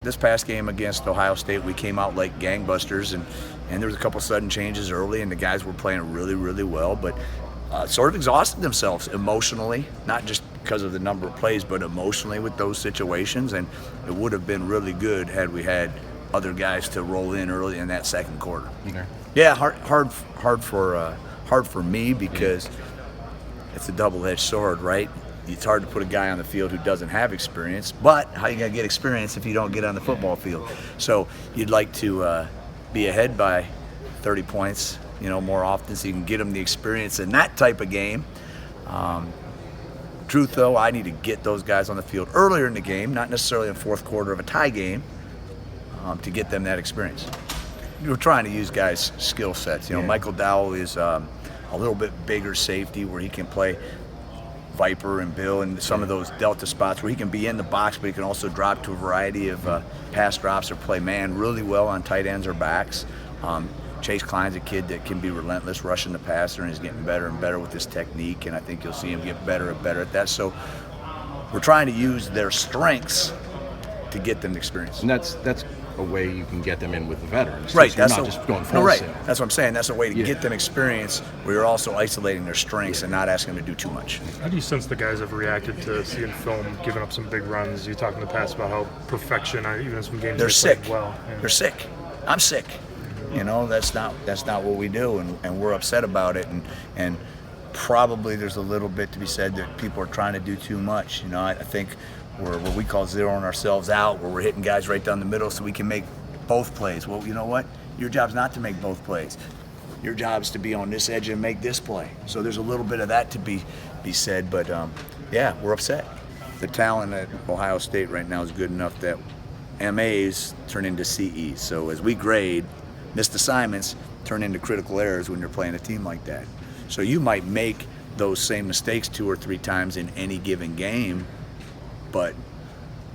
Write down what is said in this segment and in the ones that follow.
this past game against Ohio State, we came out like gangbusters, and there was a couple sudden changes early, and the guys were playing really, really well, but sort of exhausted themselves emotionally, not just because of the number of plays, but emotionally with those situations. And it would have been really good had we had other guys to roll in early in that second quarter. Okay. Yeah, hard for me because it's a double-edged sword, right? It's hard to put a guy on the field who doesn't have experience, but how you gonna get experience if you don't get on the football field? So you'd like to be ahead by 30 points, more often, so you can get them the experience in that type of game. Truth though, I need to get those guys on the field earlier in the game, not necessarily in the fourth quarter of a tie game, to get them that experience. We're trying to use guys' skill sets. Michael Dowell is a little bit bigger safety where he can play Viper and Bill and some of those delta spots where he can be in the box, but he can also drop to a variety of pass drops or play man really well on tight ends or backs. Chase Klein's a kid that can be relentless rushing the passer and is getting better and better with his technique, and I think you'll see him get better and better at that. So we're trying to use their strengths to get them experience. And that's a way you can get them in with the veterans. Right. So you're not just going full right. sale. That's what I'm saying. That's a way to get them experience where you're also isolating their strengths and not asking them to do too much. How do you sense the guys have reacted to seeing film, giving up some big runs? You talked in the past about how perfection, even in some games, they're sick. Well. Yeah. They're sick. I'm sick. That's not what we do, and we're upset about it. And probably there's a little bit to be said that people are trying to do too much. I think we're what we call zeroing ourselves out, where we're hitting guys right down the middle so we can make both plays. Well, you know what? Your job's not to make both plays. Your job's to be on this edge and make this play. So there's a little bit of that to be said, but yeah, we're upset. The talent at Ohio State right now is good enough that MAs turn into CEs. So as we grade, missed assignments turn into critical errors when you're playing a team like that. So you might make those same mistakes 2 or 3 times in any given game, but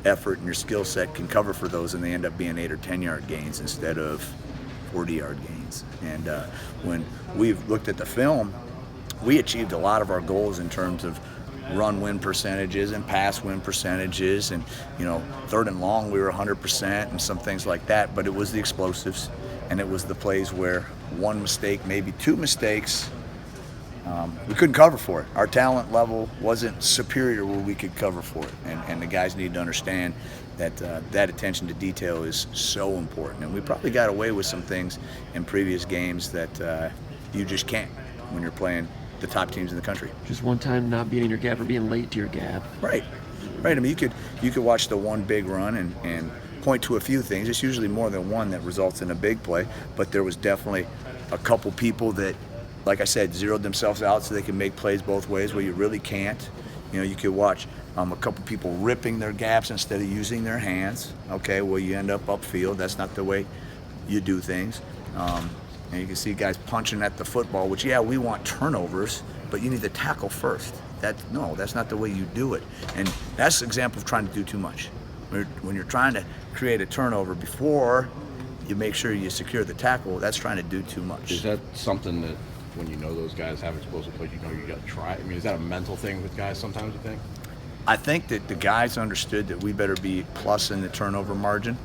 effort and your skill set can cover for those, and they end up being 8 or 10-yard gains instead of 40-yard gains. And when we've looked at the film, we achieved a lot of our goals in terms of run win percentages and pass win percentages, and third and long we were 100% and some things like that, but it was the explosives and it was the plays where one mistake, maybe 2 mistakes, we couldn't cover for it. Our talent level wasn't superior where we could cover for it, and the guys need to understand that that attention to detail is so important. And we probably got away with some things in previous games that you just can't when you're playing the top teams in the country. Just one time not being in your gap or being late to your gap. Right. I mean, you could watch the one big run and point to a few things. It's usually more than one that results in a big play, but there was definitely a couple people that, like I said, zeroed themselves out so they can make plays both ways where you really can't. You could watch a couple people ripping their gaps instead of using their hands. Okay, well, you end up upfield. That's not the way you do things. And you can see guys punching at the football, which, yeah, we want turnovers, but you need to tackle first. That's not the way you do it. And that's an example of trying to do too much. When you're trying to create a turnover before you make sure you secure the tackle, that's trying to do too much. Is that something that when you know those guys have explosive plays, you got to try? I mean, is that a mental thing with guys sometimes, you think? I think that the guys understood that we better be plus in the turnover margin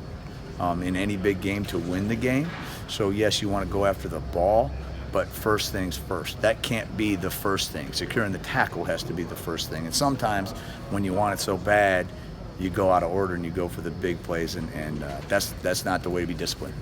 in any big game to win the game. So, yes, you want to go after the ball, but first things first. That can't be the first thing. Securing the tackle has to be the first thing. And sometimes when you want it so bad, you go out of order and you go for the big plays, and that's not the way to be disciplined.